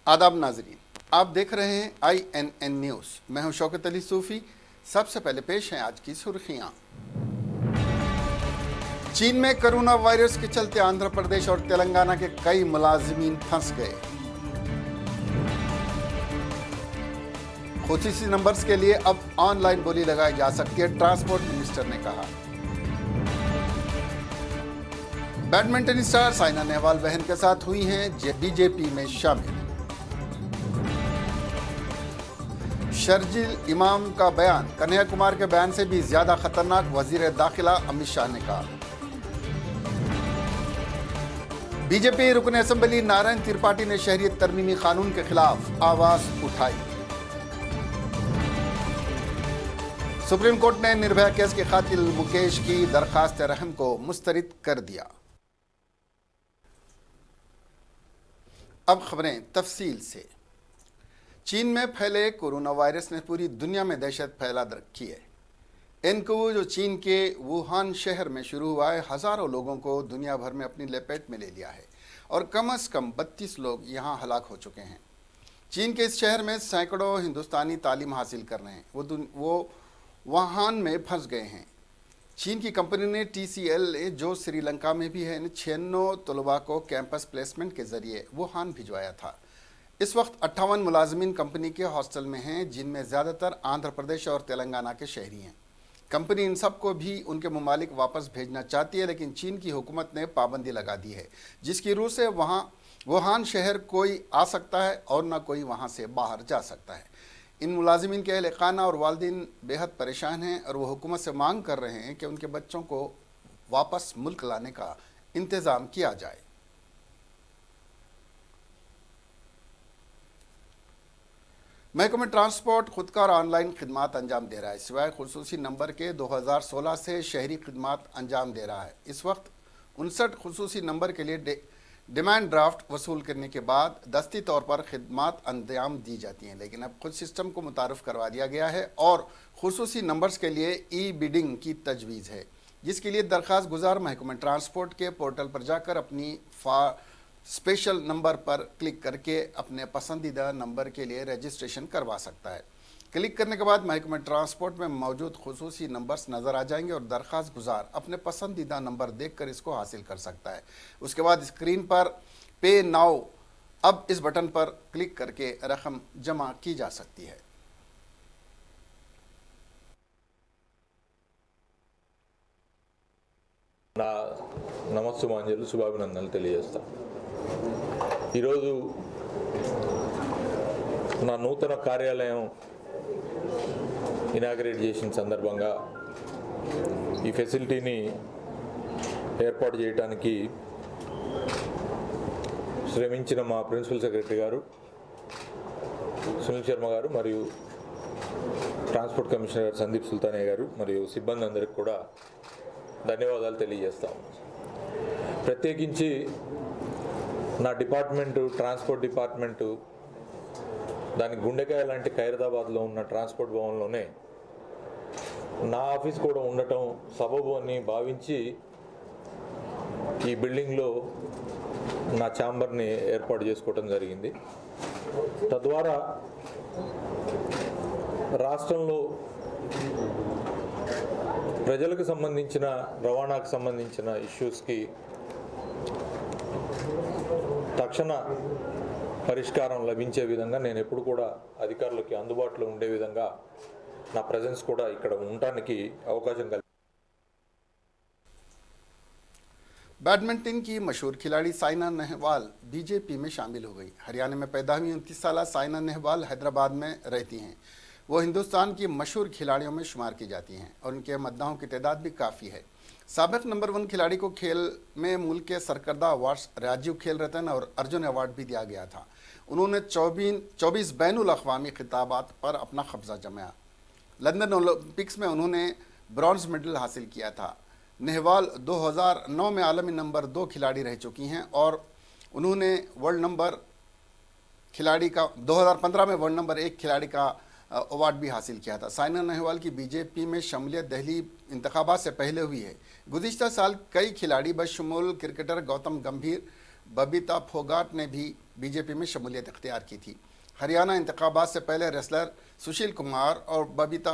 आदाब नाजरीन, आप देख रहे हैं INN न्यूज़। मैं हूं शौकत अली सूफ़ी। सबसे पहले पेश हैं आज की सुर्खियां। चीन में कोरोना वायरस के चलते आंध्र प्रदेश और तेलंगाना के कई मुलाजिमीन फंस गए। खुसूसी नंबर्स के लिए अब ऑनलाइन बोली लगाई जा सकती है, ट्रांसपोर्ट मिनिस्टर ने कहा। बैडमिंटन स्टार साइना नेहवाल बहन के साथ हुई हैं बीजेपी में शामिल। शर्जील इमाम का बयान कन्हैया कुमार के बयान से भी ज्यादा खतरनाक, वजीर दाखिला अमित शाह ने कहा। बीजेपी रुकन असेंबली नारायण त्रिपाठी ने शहरियत तरमीमी कानून के खिलाफ आवाज उठाई। सुप्रीम कोर्ट ने निर्भया केस के कातिल मुकेश की दरखास्त रहम को मुस्तरद कर दिया। अब खबरें तफसील से। चीन में फैले कोरोना वायरस ने पूरी दुनिया में दहशत फैला रखी है। इनको जो चीन के वुहान शहर में शुरू हुआ है, हज़ारों लोगों को दुनिया भर में अपनी लपेट में ले लिया है और कम से कम 32 लोग यहाँ हलाक हो चुके हैं। चीन के इस शहर में सैकड़ों हिंदुस्तानी तालीम हासिल कर रहे हैं, वो वुहान में फंस गए हैं। चीन की कंपनी ने TCL जो श्रीलंका में भी है, 96 तलबा को कैंपस प्लेसमेंट के जरिए वुहान भिजवाया था। इस वक्त 58 मुलाजमीन कंपनी के हॉस्टल में हैं, जिनमें ज़्यादातर आंध्र प्रदेश और तेलंगाना के शहरी हैं। कंपनी इन सबको भी उनके ममालिक वापस भेजना चाहती है, लेकिन चीन की हुकूमत ने पाबंदी लगा दी है, जिसकी रूह से वुहान शहर कोई आ सकता है और ना कोई वहाँ से बाहर जा सकता है। इन मुलाजिमीन के अहल खाना और वालिदैन बेहद परेशान हैं और वो हुकूमत से मांग कर रहे हैं कि उनके बच्चों को वापस मुल्क लाने का इंतज़ाम किया जाए। महकमा ट्रांसपोर्ट खुदकार ऑनलाइन खिदमात अंजाम दे रहा है। सिवाय खुसूसी नंबर के 2016 से शहरी खिदमात अंजाम दे रहा है। इस वक्त 59 खुसूसी नंबर के लिए डिमांड ड्राफ्ट वसूल करने के बाद दस्ती तौर पर खिदमात अंजाम दी जाती हैं, लेकिन अब खुद सिस्टम को मुतारफ़ करवा दिया गया है और खुसूसी नंबर्स के लिए ई-बिडिंग की तजवीज़ है, जिसके लिए दरख्वास्त गुजार महकमा ट्रांसपोर्ट के पोर्टल पर जाकर अपनी स्पेशल नंबर पर क्लिक करके अपने पसंदीदा नंबर के लिए रजिस्ट्रेशन करवा सकता है। क्लिक करने के बाद महकमा ट्रांसपोर्ट में मौजूद खुसूसी नंबर्स नज़र आ जाएंगे और दरख्वास्त गुजार अपने पसंदीदा नंबर देखकर इसको हासिल कर सकता है। उसके बाद स्क्रीन पर पे नाउ अब इस बटन पर क्लिक करके रकम जमा की जा सकती है। నా నమస్సుమాంజలు శుభాభినందనలు తెలియజేస్తా। ఈరోజు నా నూతన కార్యాలయం ఇనాగరేట్ చేసిన సందర్భంగా ఈ ఫెసిలిటీని ఏర్పాటు చేయడానికి శ్రమించిన మా ప్రిన్సిపల్ సెక్రటరీ గారు సునీల్ శర్మ గారు మరియు ట్రాన్స్పోర్ట్ కమిషనర్ గారు సందీప్ సుల్తానే గారు మరియు సిబ్బంది అందరికీ కూడా ధన్యవాదాలు తెలియజేస్తాం। ప్రత్యేకించి నా డిపార్ట్మెంటు ట్రాన్స్పోర్ట్ డిపార్ట్మెంటు దాని గుండెకాయ లాంటి ఖైరతాబాద్లో ఉన్న ట్రాన్స్పోర్ట్ భవన్లోనే నా ఆఫీస్ కూడా ఉండటం సబబు అని భావించి ఈ బిల్డింగ్లో నా ఛాంబర్ని ఏర్పాటు చేసుకోవడం జరిగింది। తద్వారా రాష్ట్రంలో ప్రజలకు సంబంధించిన రవాణాకు సంబంధించిన ఇష్యూస్కి తక్షణ పరిష్కారం లభించే విధంగా నేను ఎప్పుడు కూడా అధికారులకి అందుబాటులో ఉండే విధంగా నా ప్రెజెన్స్ కూడా ఇక్కడ ఉండడానికి అవకాశం కలిగి। बैडमिंटन की मशहूर खिलाड़ी साइना नेहवाल बीजेपी में शामिल हो गई। हरियाणा में पैदा हुई 29 साल साइना नेहवाल हैदराबाद में रहती हैं। वो हिंदुस्तान की मशहूर खिलाड़ियों में शुमार की जाती हैं और उनके मद्दाहों की तादाद भी काफ़ी है। साबिक नंबर 1 खिलाड़ी को खेल में मुल्क के सरकर्दा अवार्ड्स राजीव खेल रत्न और अर्जुन अवार्ड भी दिया गया था। उन्होंने 24 बैनुल अक़वामी खिताबात पर अपना कब्जा जमाया। लंदन ओलंपिक्स में उन्होंने ब्रॉन्ज मेडल हासिल किया था। नेहवाल 2009 में आलमी नंबर 2 खिलाड़ी रह चुकी हैं और उन्होंने वर्ल्ड नंबर खिलाड़ी का 2015 में वर्ल्ड नंबर 1 खिलाड़ी का अवार्ड भी हासिल किया था। साइना नेहवाल की बीजेपी में शमूलियत दिल्ली इंतखाबात से पहले हुई है। गुज़िश्ता साल कई खिलाड़ी बशमूल क्रिकेटर गौतम गंभीर, बबीता फोगाट ने भी बीजेपी में शमूलियत इख्तियार की थी। हरियाणा इंतखाबात से पहले रेसलर सुशील कुमार और बबीता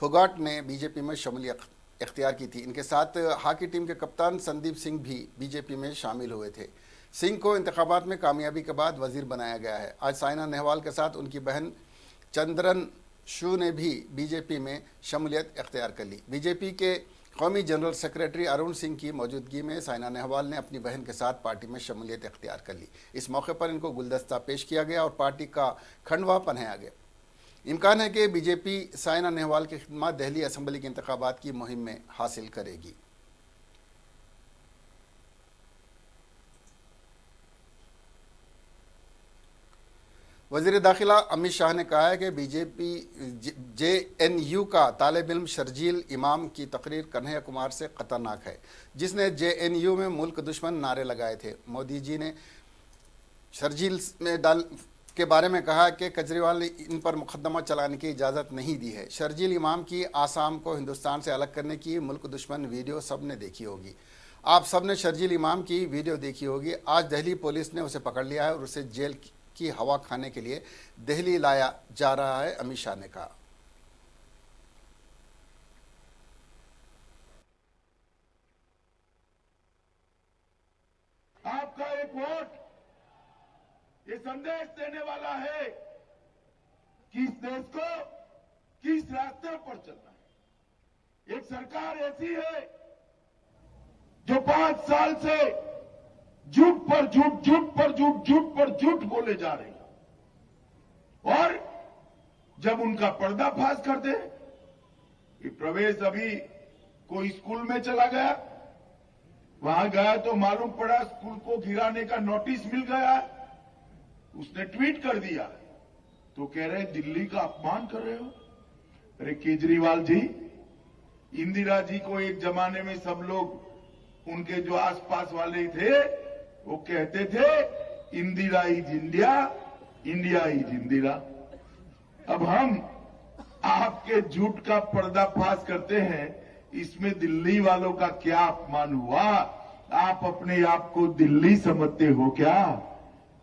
फोगाट ने बीजेपी में शमूलियत इख्तियार की थी। इनके साथ हॉकी टीम के कप्तान संदीप सिंह भी बीजेपी में शामिल हुए थे। सिंह को इंतखाबात में कामयाबी के बाद वजीर बनाया गया है। आज साइना नेहवाल के साथ उनकी बहन चंद्रन शू ने भी बीजेपी में शमूलियत इख्तियार कर ली। बीजेपी के कौमी जनरल सेक्रेटरी अरुण सिंह की मौजूदगी में साइना नेहवाल ने अपनी बहन के साथ पार्टी में शमूलियत इख्तियार कर ली। इस मौके पर इनको गुलदस्ता पेश किया गया और पार्टी का खंडवा पहनाया गया। इम्कान है कि बीजेपी साइना नेहवाल की खिदमत दिल्ली असेंबली के इंतखाबात की मुहिम में हासिल करेगी। वज़ीर दाखिला अमित शाह ने कहा है कि बीजेपी JNU का तालिब इल्म शर्जील इमाम की तकरीर कन्हैया कुमार से ख़तरनाक है, जिसने JNU में मुल्क दुश्मन नारे लगाए थे। मोदी जी ने शर्जील में के बारे में कहा कि केजरीवाल ने इन पर मुकदमा चलाने की इजाज़त नहीं दी है। शर्जील इमाम की आसाम को हिंदुस्तान से अलग करने की मुल्क दुश्मन वीडियो सब ने देखी होगी। आप सब ने शर्जील इमाम की वीडियो देखी होगी। आज दिल्ली पुलिस ने उसे पकड़ लिया है और उसे जेल की हवा खाने के लिए दिल्ली लाया जा रहा है, अमित शाह ने कहा। आपका एक वोट ये संदेश देने वाला है कि इस देश को किस रास्ते पर चलना है। एक सरकार ऐसी है जो 5 साल से झूठ पर झूठ, झूठ पर झूठ, झूठ पर झूठ बोले जा रही है। और जब उनका पर्दाफाश कर दे कि प्रवेश अभी कोई स्कूल में चला गया, वहां गया तो मालूम पड़ा स्कूल को गिराने का नोटिस मिल गया, उसने ट्वीट कर दिया तो कह रहे दिल्ली का अपमान कर रहे हो। अरे केजरीवाल जी, इंदिरा जी को एक जमाने में सब लोग उनके जो आसपास वाले थे वो कहते थे Indira is India, India is Indira. अब हम आपके झूठ का पर्दाफाश करते हैं, इसमें दिल्ली वालों का क्या अपमान हुआ? आप अपने आप को दिल्ली समझते हो क्या?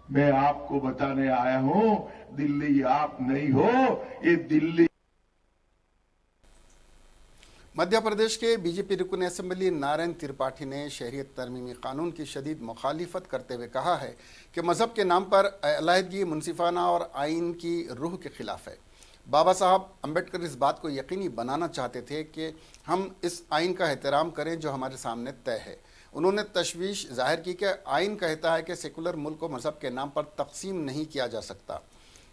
मैं आपको बताने आया हूं, दिल्ली आप नहीं हो, ये दिल्ली। मध्य प्रदेश के बीजेपी रुकन असेंबली नारायण त्रिपाठी ने शहरियत तरमीमी कानून की शदीद मुखालिफत करते हुए कहा है कि मजहब के नाम पर अलहदगी मुनसिफाना और आइन की रूह के खिलाफ है। बाबा साहब अम्बेडकर इस बात को यकीनी बनाना चाहते थे कि हम इस आइन का एहतराम करें जो हमारे सामने तय है। उन्होंने तशवीश जाहिर की कि आइन कहता है कि सेकुलर मुल्क को मजहब के नाम पर तकसीम नहीं किया जा सकता।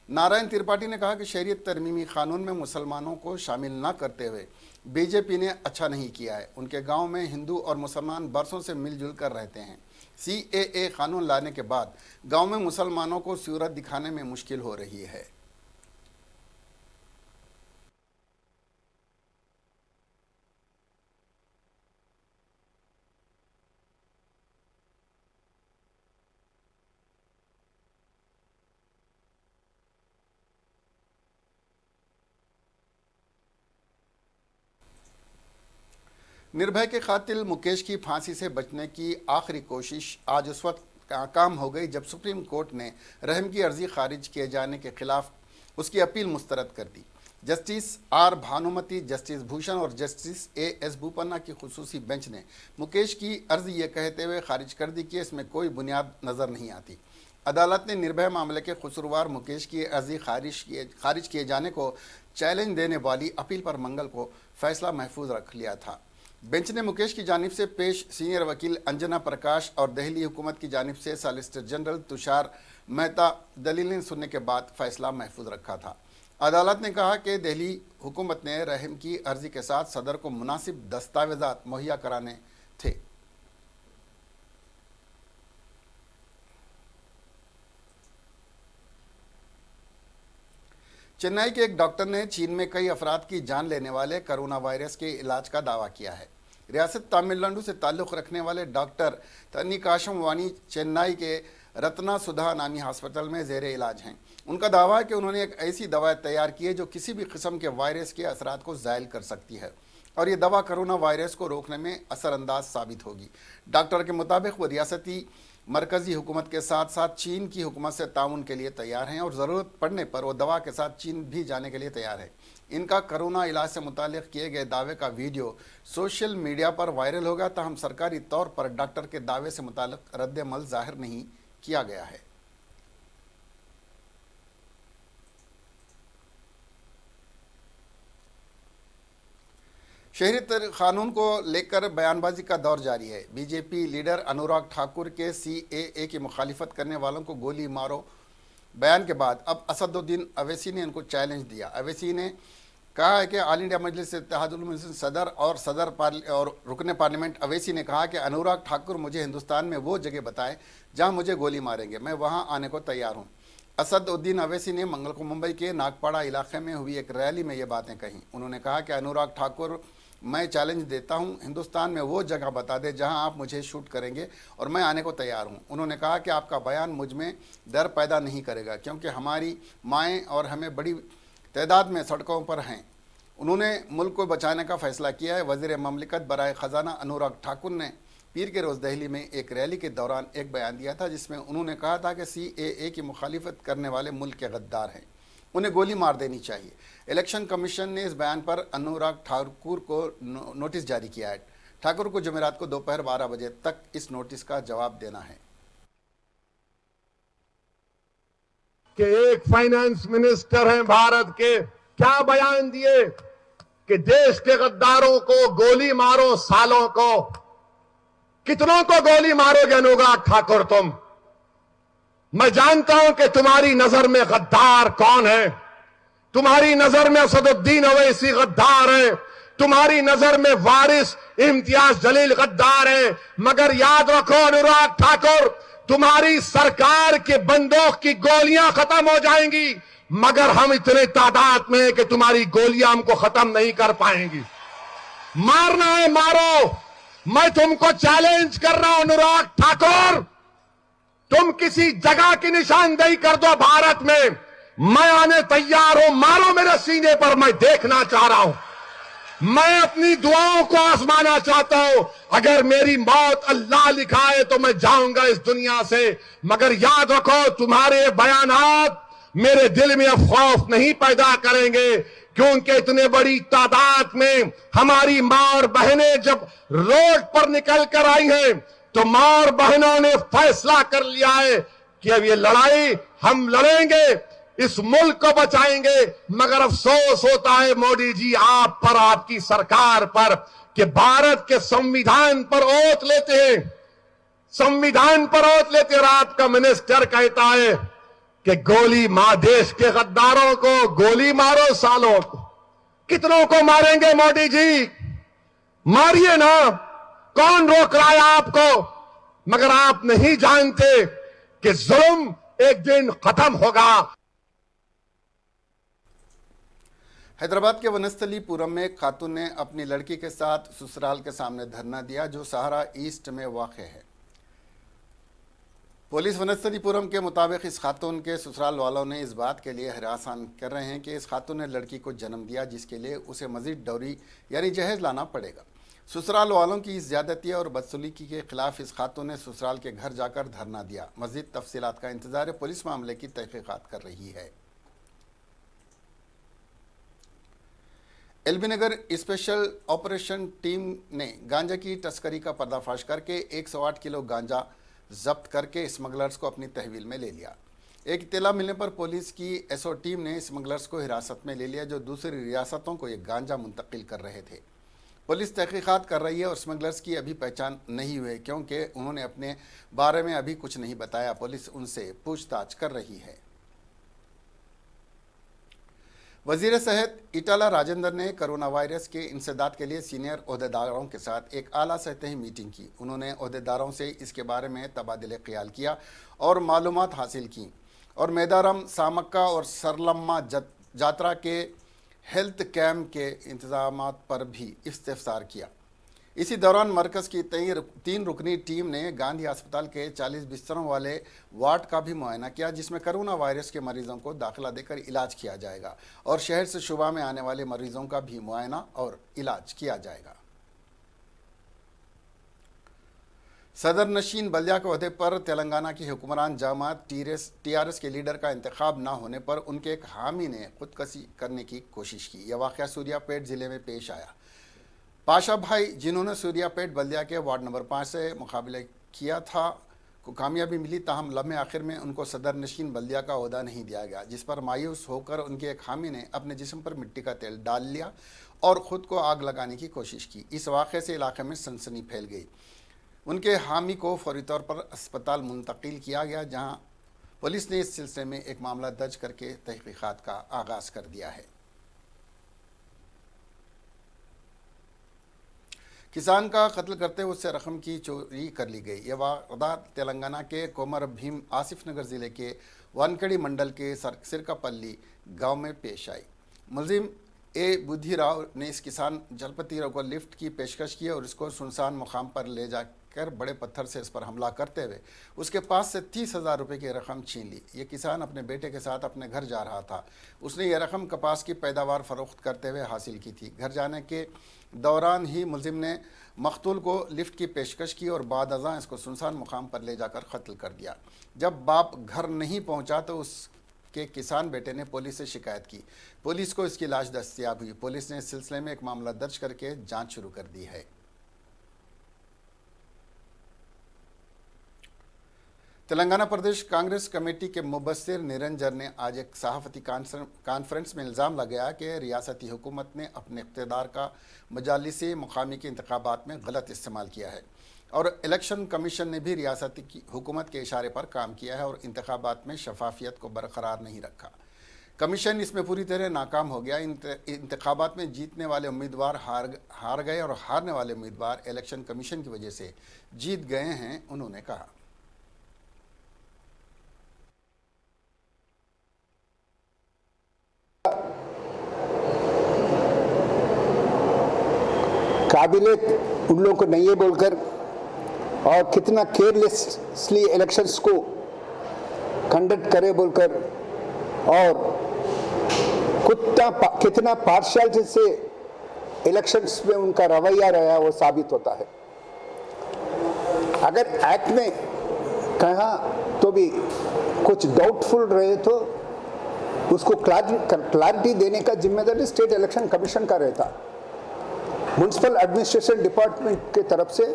नारायण त्रिपाठी ने कहा कि शहरियत तरमीमी कानून में मुसलमानों को शामिल न करते हुए बीजेपी ने अच्छा नहीं किया है। उनके गांव में हिंदू और मुसलमान बरसों से मिलजुल कर रहते हैं। CAA कानून लाने के बाद गांव में मुसलमानों को सूरत दिखाने में मुश्किल हो रही है। निर्भया के कातिल मुकेश की फांसी से बचने की आखिरी कोशिश आज उस वक्त नाकाम हो गई जब सुप्रीम कोर्ट ने रहम की अर्जी खारिज किए जाने के खिलाफ उसकी अपील मुस्तरद कर दी। Justice R Bhanumati, justice Bhushan और जस्टिस AS बोपन्ना की खुसूसी बेंच ने मुकेश की अर्जी ये कहते हुए खारिज कर दी कि इसमें कोई बुनियाद नज़र नहीं आती। अदालत ने निर्भया मामले के कसूरवार मुकेश की अर्जी खारिज किए जाने को चैलेंज देने वाली अपील पर मंगल को फैसला महफूज रख लिया था। बेंच ने मुकेश की जानिब से पेश सीनियर वकील अंजना प्रकाश और दिल्ली हुकूमत की जानिब से सॉलिसिटर जनरल तुषार मेहता दलीलें सुनने के बाद फैसला महफूज रखा था। अदालत ने कहा कि दिल्ली हुकूमत ने रहम की अर्जी के साथ सदर को मुनासिब दस्तावेजात मुहैया कराने थे। चेन्नई के एक डॉक्टर ने चीन में कई अफराद की जान लेने वाले कोरोना वायरस के इलाज का दावा किया है। रियासत तमिलनाडु से ताल्लुक़ रखने वाले डॉक्टर तनिकाशम वानी चेन्नई के रत्ना सुधा नामी हॉस्पिटल में ज़ेरे इलाज हैं। उनका दावा है कि उन्होंने एक ऐसी दवा तैयार की है जो किसी भी किस्म के वायरस के असरात को ज़ायल कर सकती है और ये दवा कोरोना वायरस को रोकने में असरअंदाज साबित होगी। डॉक्टर के मुताबिक वो रियासती मरकजी हुकूमत के साथ साथ चीन की हुकूमत से ताउन के लिए तैयार हैं और ज़रूरत पड़ने पर वो दवा के साथ चीन भी जाने के लिए तैयार है। इनका कोरोना इलाज से मुताल्लिक़ किए गए दावे का वीडियो सोशल मीडिया पर वायरल हो गया, ताहम सरकारी तौर पर डॉक्टर के दावे से मुताल्लिक़ रद्द-ए-अमल ज़ाहिर नहीं किया गया है। शहरी कानून को लेकर बयानबाजी का दौर जारी है। बीजेपी लीडर अनुराग ठाकुर के CAA की मुखालिफत करने वालों को गोली मारो बयान के बाद अब असदुद्दीन अवैसी ने इनको चैलेंज दिया। अवैसी ने कहा है कि ऑल इंडिया मजलिस इत्तेहादुल मुस्लिमीन सदर और रुकने पार्लियामेंट अवैसी ने कहा कि अनुराग ठाकुर मुझे हिंदुस्तान में वो जगह बताए जहां मुझे गोली मारेंगे, मैं वहां आने को तैयार हूं। असदुद्दीन अवैसी ने मंगल को मुंबई के नागपाड़ा इलाके में हुई एक रैली में ये बातें कहीं। उन्होंने कहा कि अनुराग ठाकुर, मैं चैलेंज देता हूं, हिंदुस्तान में वो जगह बता दे जहां आप मुझे शूट करेंगे और मैं आने को तैयार हूं। उन्होंने कहा कि आपका बयान मुझ में डर पैदा नहीं करेगा क्योंकि हमारी माएँ और हमें बड़ी तादाद में सड़कों पर हैं। उन्होंने मुल्क को बचाने का फैसला किया है। वज़ीर ममलिकत बराए ख़जाना अनुराग ठाकुर ने पीर के रोज़ दिल्ली में एक रैली के दौरान एक बयान दिया था जिसमें उन्होंने कहा था कि CAA की मुखालिफत करने वाले मुल्क के गद्दार हैं, उन्हें गोली मार देनी चाहिए। इलेक्शन कमीशन ने इस बयान पर अनुराग ठाकुर को नोटिस जारी किया है। ठाकुर को जुमेरात को दोपहर 12 बजे तक इस नोटिस का जवाब देना है। कि एक फाइनेंस मिनिस्टर हैं भारत के, क्या बयान दिए कि देश के गद्दारों को गोली मारो, सालों को। कितनों को गोली मारोगे अनुराग ठाकुर तुम? मैं जानता हूं कि तुम्हारी नजर में गद्दार कौन है। तुम्हारी नजर में असदुद्दीन अवैसी गद्दार है, तुम्हारी नजर में वारिस इम्तियाज जलील गद्दार है। मगर याद रखो अनुराग ठाकुर, तुम्हारी सरकार के बंदूक की गोलियां खत्म हो जाएंगी मगर हम इतने तादाद में हैं कि तुम्हारी गोलियां हमको खत्म नहीं कर पाएंगी। मारना है मारो। मैं तुमको चैलेंज कर रहा हूं अनुराग ठाकुर, तुम किसी जगह की निशानदेही कर दो भारत में, मैं आने तैयार हूं। मारो मेरे सीने पर, मैं देखना चाह रहा हूं। मैं अपनी दुआओं को आजमाना चाहता हूं। अगर मेरी मौत अल्लाह लिखाए तो मैं जाऊंगा इस दुनिया से। मगर याद रखो, तुम्हारे बयानात मेरे दिल में अब खौफ नहीं पैदा करेंगे क्योंकि इतने बड़ी तादाद में हमारी मां और बहनें जब रोड पर निकल कर आई हैं तो मां और बहनों ने फैसला कर लिया है कि अब ये लड़ाई हम लड़ेंगे, इस मुल्क को बचाएंगे। मगर अफसोस होता है मोदी जी आप पर, आपकी सरकार पर, कि भारत के संविधान पर ओथ लेते हैं, संविधान पर ओथ लेते हैं। रात का मिनिस्टर कहता है कि गोली मार, देश के गद्दारों को गोली मारो, सालों को। कितनों को मारेंगे मोदी जी? मारिए ना, कौन रोक रहा है आपको? मगर आप नहीं जानते कि जुल्म एक दिन खत्म होगा। हैदराबाद के वनस्थलीपुरम में एक खातून ने अपनी लड़की के साथ ससुराल के सामने धरना दिया जो सहारा ईस्ट में वाक़ है। पुलिस वनस्थलीपुरम के मुताबिक इस खातून के ससुराल वालों ने इस बात के लिए हरासान कर रहे हैं कि इस खातून ने लड़की को जन्म दिया जिसके लिए उसे मजीद डौरी यानी जहेज लाना पड़ेगा। ससुराल वालों की इस ज्यादती और बदसलूकी के खिलाफ इस खातून ने ससुराल के घर जाकर धरना दिया। मजीद तफसीलात का इंतजार है, पुलिस मामले की तहकीकात कर रही है। एलबी नगर स्पेशल ऑपरेशन टीम ने गांजा की तस्करी का पर्दाफाश करके 108 किलो गांजा जब्त करके स्मगलर्स को अपनी तहवील में ले लिया। एक इत्तला मिलने पर पुलिस की एसओ टीम ने स्मगलर्स को हिरासत में ले लिया जो दूसरी रियासतों को ये गांजा मुंतकिल कर रहे थे। पुलिस तहकीकात कर रही है और स्मगलर्स की अभी पहचान नहीं हुई क्योंकि उन्होंने अपने बारे में अभी कुछ नहीं बताया। पुलिस उनसे पूछताछ कर रही है। वजीर सेहत ईटाला राजेंद्र ने कोरोना वायरस के इंसदाद के लिए सीनियर ओहदेदारों के साथ एक आला सतही मीटिंग की। उन्होंने ओहदेदारों से इसके बारे में तबादले ख्याल किया और मालूमात हासिल की और मेदारम, सामक्का और सरलम्मा जात्रा के हेल्थ कैम्प के इंतजामात पर भी इस्तफसार किया। इसी दौरान मरकज़ की 3 रुकनी टीम ने गांधी अस्पताल के 40 बिस्तरों वाले वार्ड का भी मुआयना किया जिसमें कोरोना वायरस के मरीजों को दाखिला देकर इलाज किया जाएगा और शहर से शुबा में आने वाले मरीजों का भी मुआयना और इलाज किया जाएगा। सदर नशीन बल्दिया के अहदे पर तेलंगाना की हुक्मरान जमात टीआरएस के लीडर का इंतखाब न होने पर उनके एक हामी ने खुदकशी करने की कोशिश की। यह वाक़या सूर्यापेट ज़िले में पेश आया। पाशा भाई, जिन्होंने सूर्यापेट बल्दिया के वार्ड नंबर 5 से मुकाबला किया था, को कामयाबी मिली, ताहम लम्हे आखिर में उनको सदर नशीन बल्दिया का ओहदा नहीं दिया गया, जिस पर मायूस होकर उनके एक हामी ने अपने जिस्म पर मिट्टी का तेल डाल लिया और ख़ुद को आग लगाने की कोशिश की। इस वाक़े से इलाके में सनसनी फैल गई। उनके हामी को फौरी तौर पर अस्पताल मुंतकिल किया गया, जहां पुलिस ने इस सिलसिले में एक मामला दर्ज करके तहकीकात का आगाज़ कर दिया है। किसान का कत्ल करते हुए उससे रकम की चोरी कर ली गई। यह वारदात तेलंगाना के कोमर भीम आसिफ नगर ज़िले के वानकड़ी मंडल के सिरकापल्ली गांव में पेश आई। मुलजिम ए बुद्धि राव ने इस किसान जलपति राव को लिफ्ट की पेशकश की और उसको सुनसान मुकाम पर ले जाकर बड़े पत्थर से इस पर हमला करते हुए उसके पास से 30,000 रुपये की रकम छीन ली। ये किसान अपने बेटे के साथ अपने घर जा रहा था। उसने यह रकम कपास की पैदावार फरोख्त करते हुए हासिल की थी। घर जाने के दौरान ही मुलजिम ने मकतूल को लिफ्ट की पेशकश की और बाद अज़ां इसको सुनसान मुकाम पर ले जाकर कत्ल कर दिया। जब बाप घर नहीं पहुंचा तो उसके किसान बेटे ने पुलिस से शिकायत की। पुलिस को इसकी लाश दस्तयाब हुई। पुलिस ने इस सिलसिले में एक मामला दर्ज करके जांच शुरू कर दी है। तेलंगाना प्रदेश कांग्रेस कमेटी के मुबस्सिर निरंजन ने आज एक सहाफ़ती कॉन्फ्रेंस में इल्ज़ाम लगाया कि रियासती हुकूमत ने अपने इक़्तिदार का मजालिसी मुकामी के इंतखाबात में गलत इस्तेमाल किया है और इलेक्शन कमीशन ने भी रियासती की हुकूमत के इशारे पर काम किया है और इंतखाबात में शफाफियत को बरकरार नहीं रखा। कमीशन इसमें पूरी तरह नाकाम हो गया। इंतखाबात में जीतने वाले उम्मीदवार हार गए और हारने वाले उम्मीदवार इलेक्शन कमीशन की वजह से जीत गए हैं, उन्होंने कहा। काबिलियत उन लोगों को नहीं है बोलकर और कितना केयरलेसली इलेक्शंस को कंडक्ट करे बोलकर और कितना पार्शियलिटी से इलेक्शंस में उनका रवैया रहा वो साबित होता है। अगर एक्ट में कहा तो भी कुछ डाउटफुल रहे तो उसको क्लैरिटी देने का जिम्मेदारी स्टेट इलेक्शन कमीशन का रहता। म्युनिसिपल एडमिनिस्ट्रेशन डिपार्टमेंट के तरफ से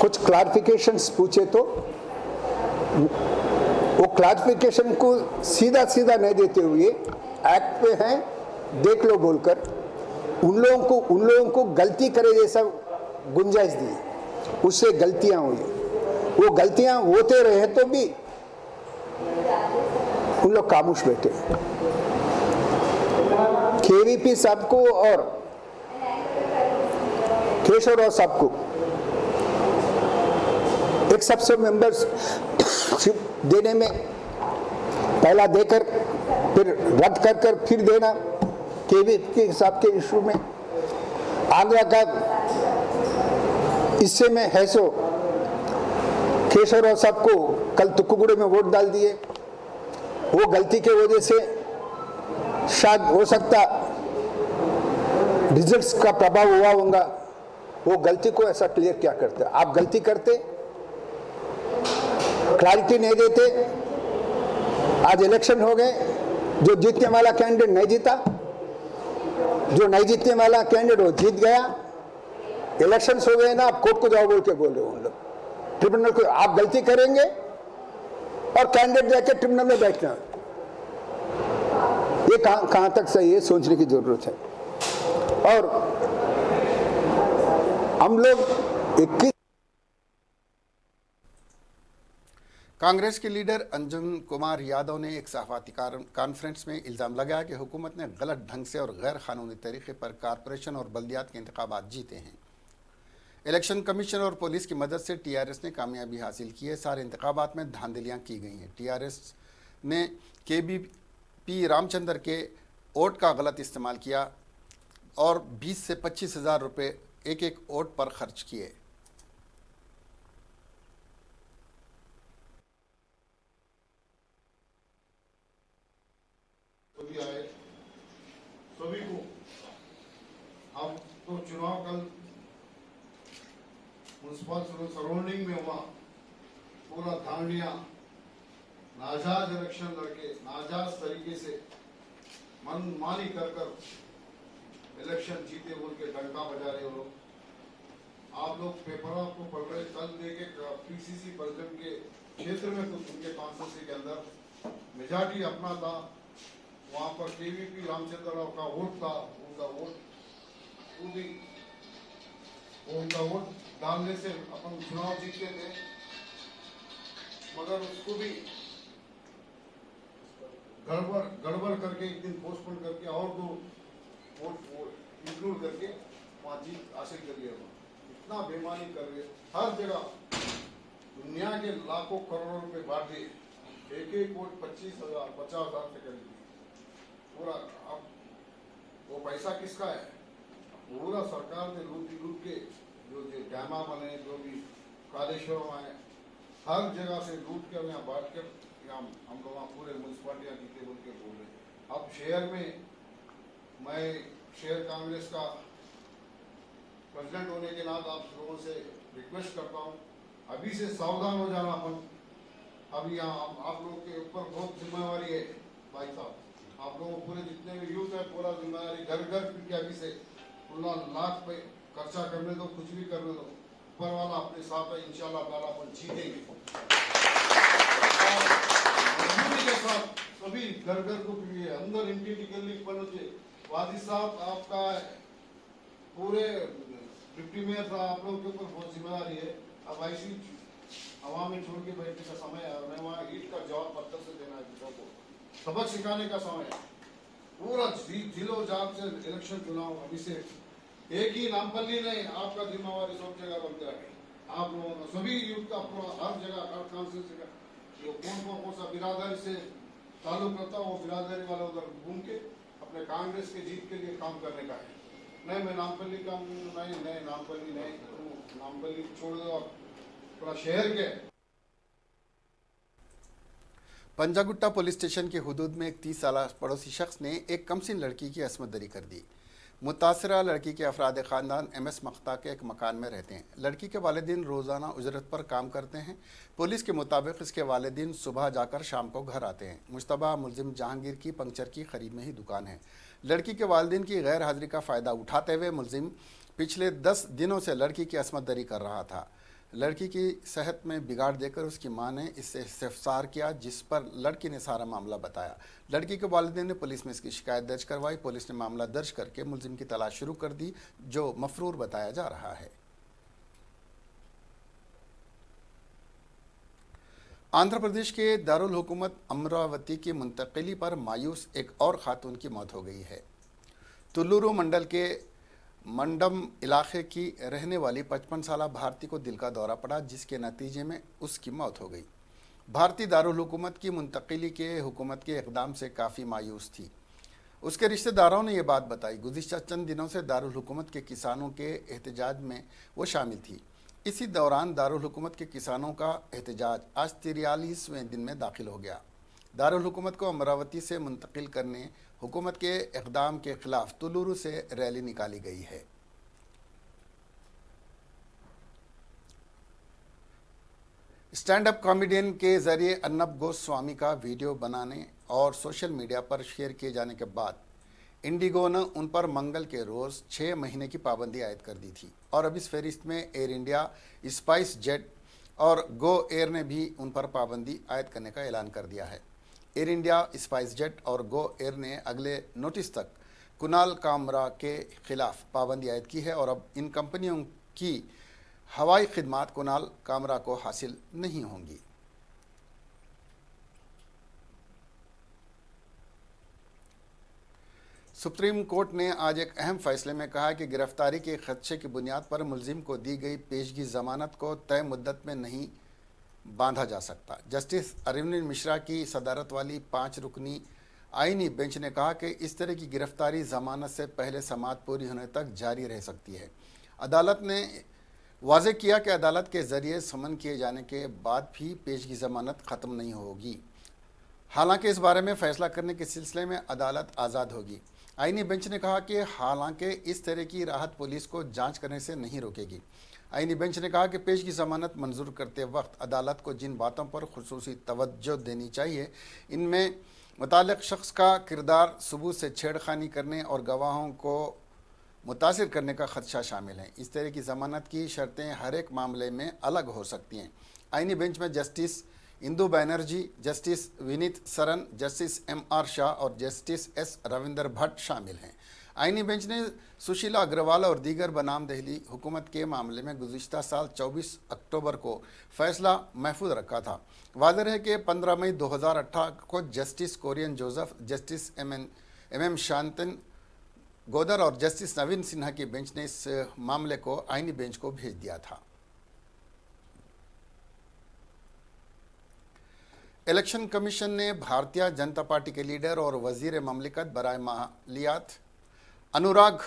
कुछ क्लैरिफिकेशंस पूछे तो वो क्लैरिफिकेशन को सीधा सीधा नहीं देते हुए एक्ट पे हैं देख लो बोलकर उन लोगों को गलती करे जैसा गुंजाइश दी, उससे गलतियां हुई। वो गलतियां होते रहे तो भी उन लोग खामोश बैठे। केवीपी साहब को और केशव राव साहब को एक सबसे मेंबरशिप देने में पहला देकर फिर रद्द कर फिर देना केवीपी साहब के इशू में आंध्रा का हिस्से में है सो केशव राव साहब को कल तुक्कुगुड़े में वोट डाल दिए। वो गलती के वजह से शायद हो सकता रिजल्ट्स का प्रभाव हुआ होगा। वो गलती को ऐसा क्लियर क्या करते? आप गलती करते, क्लैरिटी नहीं देते, आज इलेक्शन हो गए, जो जीतने वाला कैंडिडेट नहीं जीता, जो नहीं जीतने वाला कैंडिडेट वो जीत गया, इलेक्शंस हो गए ना, आप कोर्ट को जाओ बोल के बोल रहे हो उन लोग ट्रिब्यूनल को। आप गलती करेंगे और कैंडिडेट जाके ट्रिब्यूनल में बैठना, ये कहां तक सही है, सोचने की जरूरत है। और हम लोग 21 कांग्रेस के लीडर अंजुम कुमार यादव ने एक सहाफ़ती कॉन्फ्रेंस में इल्ज़ाम लगाया कि हुकूमत ने गलत ढंग से और गैर कानूनी तरीके पर कारपोरेशन और बल्दियात के इंतखाबात जीते हैं। इलेक्शन कमीशन और पुलिस की मदद से टीआरएस ने कामयाबी हासिल की है। सारे इंतखाबात में धांधलियाँ की गई हैं। टीआरएस ने केबीपी रामचंद्र के वोट का गलत इस्तेमाल किया और 20 से 25,000 रुपये एक वोट पर खर्च किए। सभी को अब तो चुनाव कल म्यूनसिपल सराउंडिंग में हुआ पूरा धांडिया नाजायज इलेक्शन लड़के नाजायज तरीके से मनमानी कर इलेक्शन जीते बोल के डंका बजा रहे हो लोग। आप लोग पेपर आपको पढ़ रहे, कल देखे पीसीसी प्रेसिडेंट के क्षेत्र में तो उनके कॉन्स्टिट्यूंसी के अंदर मेजॉरिटी अपना था, वहां पर केवीपी रामचंद्र राव का वोट था, उनका वोट डालने से अपन चुनाव जीतते थे, मगर उसको भी गड़बड़ करके एक दिन पोस्टपोन करके और 2 वोट इंक्लूड करके वहां जीत हासिल कर लिया। इतना बेईमानी कर रहे, हर जगह दुनिया के लाखों करोड़ों रुपए बांट दिए, एक वोट 25,000 50,000 से कर दिए पूरा। अब वो पैसा किसका है? पूरा सरकार ने लूट के जो डैमा बने, जो भी कालेश्वरम आए, हर जगह से लूट कर यहाँ बांट कर हम लोग पूरे म्यूनसिपालिटियाँ जीते बोल के बोल रहे। अब शहर में मैं शहर कांग्रेस का प्रेसिडेंट होने के नाते आप लोगों से रिक्वेस्ट करता हूँ, अभी से सावधान हो जाना। अपन अभी यहाँ आप लोगों के ऊपर बहुत जिम्मेवारी है भाई साहब, आप लोगों पूरे जितने भी यूथ है पूरा जिम्मेदारी घर क्योंकि अभी से 16 लाख पे खर्चा करने दो, कुछ भी करने दो, ऊपर वाला अपने साथ है, इंशाल्लाह ताला अपन जीतेंगे। के साथ सभी घर को अंदर इंटी गली पहुंचे। वादी साहब आपका पूरे डिप्टी मेयर साहब आप लोगों के ऊपर बहुत जिम्मेदारी है। अब ऐसी हवा में छोड़ के बैठने का समय है, मैं वहाँ ईट का जवाब पत्थर से देना है, को सबक सिखाने का समय है। पूरा जिलो जाब से इलेक्शन चुनाव अभी से एक ही नामपल्ली नहीं, आपका जिम्मेवारी सब जगह बनते रहे। आप लोगों सभी यूथ का हर जगह हर कांस्टिट्यूंसी का जो कौन सा बिरादरी से ताल्लुक रखता है वो बिरादरी वाला उधर घूम के अपने कांग्रेस के जीत के लिए काम करने का है। नहीं मैं नामपल्ली का नहीं नामपल्ली नहीं, नामपल्ली छोड़ दो, पूरा शहर के। पंजागुट्टा पुलिस स्टेशन के हुदूद में एक 30 साल पड़ोसी शख्स ने एक कमसिन लड़की की असमत दरी कर दी। मुतासरा लड़की के अफराद ख़ानदान MS मख्ता के एक मकान में रहते हैं। लड़की के वालिदैन रोज़ाना उजरत पर काम करते हैं। पुलिस के मुताबिक इसके वालिदैन सुबह जाकर शाम को घर आते हैं। मुश्तबा मुलजिम जहांगीर की पंक्चर की खरीद में ही दुकान है। लड़की के वालिदैन की गैर हाजिरी का फ़ायदा उठाते हुए मुलजिम पिछले 10 दिनों से लड़की की असमत दरी कर रहा था। लड़की की सेहत में बिगाड़ देकर उसकी मां ने इससे इस्तिफसार किया, जिस पर लड़की ने सारा मामला बताया। लड़की के वालिदैन ने पुलिस में इसकी शिकायत दर्ज करवाई। पुलिस ने मामला दर्ज करके मुलजिम की तलाश शुरू कर दी, जो मफरूर बताया जा रहा है। आंध्र प्रदेश के दारुल हुकूमत अमरावती की मुंतकिली पर मायूस एक और खातून की मौत हो गई है। तुल्लुरु मंडल के मंडम इलाके की रहने वाली 55 साला भारती को दिल का दौरा पड़ा, जिसके नतीजे में उसकी मौत हो गई। भारती दारुल हुकूमत की मुंतकिली के हुकूमत के इक़दाम से काफ़ी मायूस थी। उसके रिश्तेदारों ने यह बात बताई। गुज़िश्ता चंद दिनों से दारुल हुकूमत के किसानों के एहतजाज में वो शामिल थी। इसी दौरान दारुल हुकूमत के किसानों का एहतजाज आज 43वें दिन में दाखिल हो गया। दारुल हुकूमत को अमरावती से मुंतकिल करने हुकूमत के इक़दाम के खिलाफ तुल्लुरु से रैली निकाली गई है। स्टैंड अप कॉमेडियन के जरिए अर्नब गोस्वामी का वीडियो बनाने और सोशल मीडिया पर शेयर किए जाने के बाद इंडिगो ने उन पर मंगल के रोज़ 6 महीने की पाबंदी आयद कर दी थी और अब इस फहरिस्त में एयर इंडिया, स्पाइस जेट और गो एयर ने भी उन पर पाबंदी आयद करने का ऐलान कर दिया है। एयर इंडिया, स्पाइस जेट और गो एयर ने अगले नोटिस तक कुणाल कामरा के खिलाफ पाबंदी आयद की है और अब इन कंपनियों की हवाई खिदमात कुणाल कामरा को हासिल नहीं होंगी। सुप्रीम कोर्ट ने आज एक अहम फैसले में कहा कि गिरफ्तारी के खदशे की बुनियाद पर मुलजिम को दी गई पेशगी ज़मानत को तय मुद्दत में नहीं बांधा जा सकता। जस्टिस अरविंद मिश्रा की सदारत वाली 5 रुकनी आईनी बेंच ने कहा कि इस तरह की गिरफ्तारी ज़मानत से पहले समाअत पूरी होने तक जारी रह सकती है। अदालत ने वाज़ेह किया कि अदालत के ज़रिए समन किए जाने के बाद भी पेशगी ज़मानत ख़त्म नहीं होगी। हालांकि इस बारे में फ़ैसला करने के सिलसिले में अदालत आज़ाद होगी। आईनी बेंच ने कहा कि हालांकि इस तरह की राहत पुलिस को जांच करने से नहीं रोकेगी। आईनी बेंच ने कहा कि पेशगी जमानत मंजूर करते वक्त अदालत को जिन बातों पर खुसूसी तवज्जो देनी चाहिए, इनमें मुताल्लिक़ शख्स का किरदार, सबूत से छेड़खानी करने और गवाहों को मुतासिर करने का खदशा शामिल है। इस तरह की जमानत की शर्तें हर एक मामले में अलग हो सकती हैं। आईनी बेंच में justice Indu Banerjee, justice Vineet Saran, justice MR Shah और जस्टिस S रविंदर भट्ट शामिल हैं। आईनी बेंच ने सुशीला अग्रवाल और दीगर बनाम दिल्ली हुकूमत के मामले में गुज़िश्ता साल 24 अक्टूबर को फैसला महफूज रखा था। वाज़ेह है कि 15 मई 2018 को justice Korean Joseph, justice MM Shantanu गोदर और जस्टिस नवीन सिन्हा की बेंच ने इस मामले को आईनी बेंच को भेज दिया था। इलेक्शन कमीशन ने भारतीय जनता पार्टी के लीडर और वजीर ममलिकत बराए मालियात अनुराग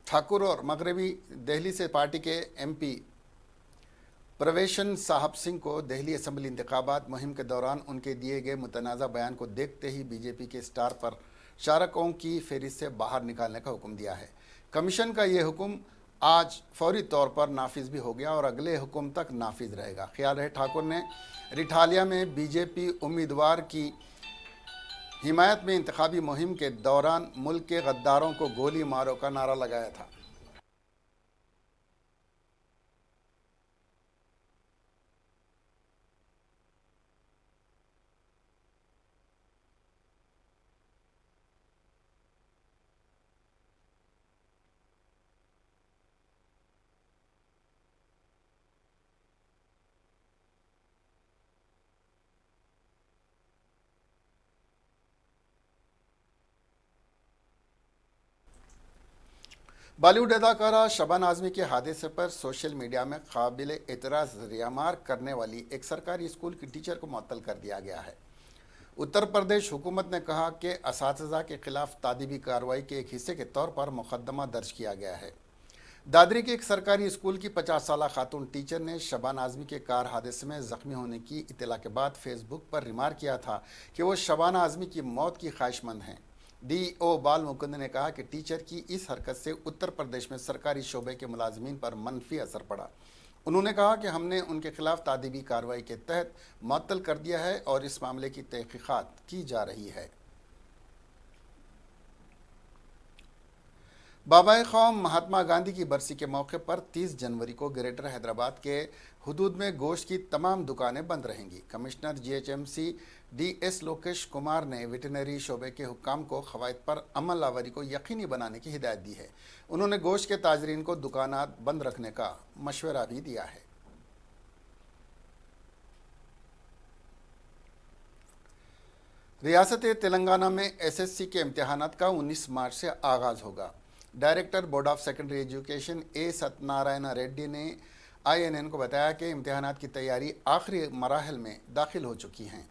ठाकुर और मगरबी दिल्ली से पार्टी के MP प्रवेशन साहब सिंह को दिल्ली असम्बली इंतखाबात मुहिम के दौरान उनके दिए गए मुतनाज़ा बयान को देखते ही बीजेपी के स्टार पर शारकों की फेहरिस्त से बाहर निकालने का हुक्म दिया है। कमीशन का ये हुक्म आज फौरी तौर पर नाफिज भी हो गया और अगले हुक्म तक नाफिज रहेगा। ख्याल रहे ठाकुर ने रिठालिया में बीजेपी उम्मीदवार की हिमायत में इंतखाबी मुहिम के दौरान मुल्क के गद्दारों को गोली मारो का नारा लगाया था। बॉलीवुड अदाकारा शबाना आजमी के हादसे पर सोशल मीडिया में काबिल एतराज़ रियामार करने वाली एक सरकारी स्कूल की टीचर को मुअत्तल कर दिया गया है। उत्तर प्रदेश हुकूमत ने कहा कि असातिज़ा के खिलाफ तादीबी कार्रवाई के एक हिस्से के तौर पर मुकदमा दर्ज किया गया है। दादरी के एक सरकारी स्कूल की 50 साला खातून टीचर ने शबाना आजमी के कार हादसे में ज़ख्मी होने की इत्तला के बाद फेसबुक पर रिमार्क किया था कि वो शबाना आजमी की मौत की ख्वाहिशमंद हैं। DO बाल मुकुंद ने कहा कि टीचर की इस हरकत से उत्तर प्रदेश में सरकारी शोबे के मुलाजमीन पर मनफी असर पड़ा। उन्होंने कहा कि हमने उनके खिलाफ तादीबी कार्रवाई के तहत मुअत्तल कर दिया है और इस मामले की तहकीकात की जा रही है। बाबाए क़ौम महात्मा गांधी की बरसी के मौके पर 30 जनवरी को ग्रेटर हैदराबाद के हुदूद में गोश्त की तमाम दुकानें बंद रहेंगी। Commissioner GHMC DS Lokesh Kumar ने वेटरनरी शोबे के हुक्काम को क़वायद पर अमल आवरी को यकीनी बनाने की हिदायत दी है। उन्होंने गोश्त के ताजरीन को दुकानात बंद रखने का मशवरा भी दिया है। रियासत तेलंगाना में SSC के इम्तिहानात का 19 मार्च से आगाज़ होगा। Director board of secondary education A Satyanarayan Reddy ने INN को बताया कि इम्तिहानात की तैयारी आखिरी मराहल में दाखिल हो चुकी हैं।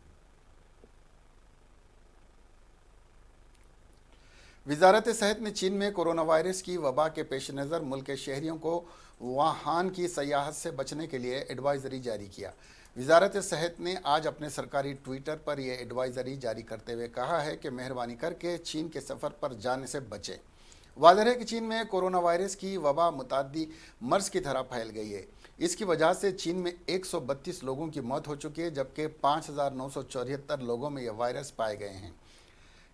वजारत सेहत ने चीन में कोरोना वायरस की वबा के पेश नज़र मुल्क के शहरियों को वुहान की सयाहत से बचने के लिए एडवाइजरी जारी किया। वजारत सेहत ने आज अपने सरकारी ट्विटर पर यह एडवाइजरी जारी करते हुए कहा है कि मेहरबानी करके चीन के सफ़र पर जाने से बचें। वाज़ेह है कि चीन में कोरोना वायरस की वबा मुताद्दी मर्ज की तरह फैल गई है। इसकी वजह से चीन में 132 लोगों की मौत हो चुकी है, जबकि 5,974 लोगों में यह वायरस पाए गए हैं।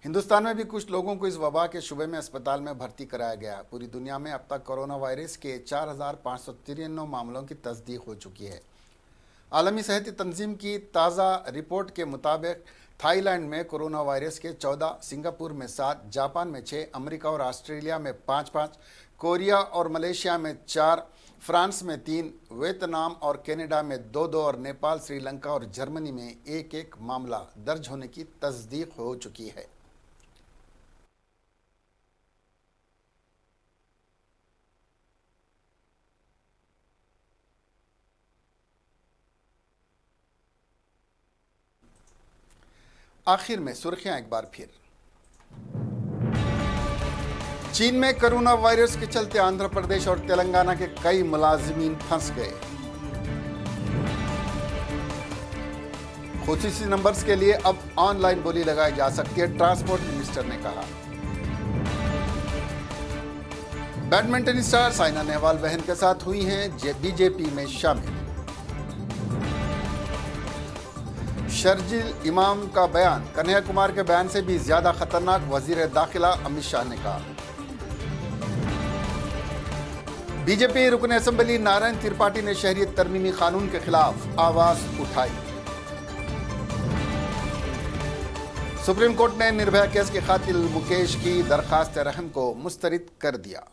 हिंदुस्तान में भी कुछ लोगों को इस वबा के शुबे में अस्पताल में भर्ती कराया गया। पूरी दुनिया में अब तक कोरोना वायरस के 4,593 मामलों की तस्दीक हो चुकी है। आलमी सेहत तंजीम की ताज़ा रिपोर्ट के मुताबिक थाईलैंड में कोरोना वायरस के 14, सिंगापुर में 7, जापान में 6, अमेरिका और ऑस्ट्रेलिया में 5-5, कोरिया और मलेशिया में 4, फ्रांस में 3, वियतनाम और कनाडा में 2-2 और नेपाल, श्रीलंका और जर्मनी में 1-1 मामला दर्ज होने की तस्दीक हो चुकी है। आखिर में सुर्खियां एक बार फिर। चीन में कोरोना वायरस के चलते आंध्र प्रदेश और तेलंगाना के कई मुलाजिमीन फंस गए। खुसूसी नंबर्स के लिए अब ऑनलाइन बोली लगाई जा सकती है, ट्रांसपोर्ट मिनिस्टर ने कहा। बैडमिंटन स्टार साइना नेहवाल बहन के साथ हुई हैं बीजेपी में शामिल। शर्जील इमाम का बयान कन्हैया कुमार के बयान से भी ज्यादा खतरनाक, वजीर दाखिला अमित शाह ने कहा। बीजेपी रुकन असेंबली नारायण त्रिपाठी ने शहरियत तरमीमी कानून के खिलाफ आवाज उठाई। सुप्रीम कोर्ट ने निर्भया केस के कातिल मुकेश की दरखास्त रहम को मुस्तरद कर दिया।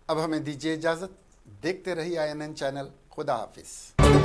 अब हमें दीजिए इजाजत, देखते रहिए INN चैनल। खुदा हाफिज।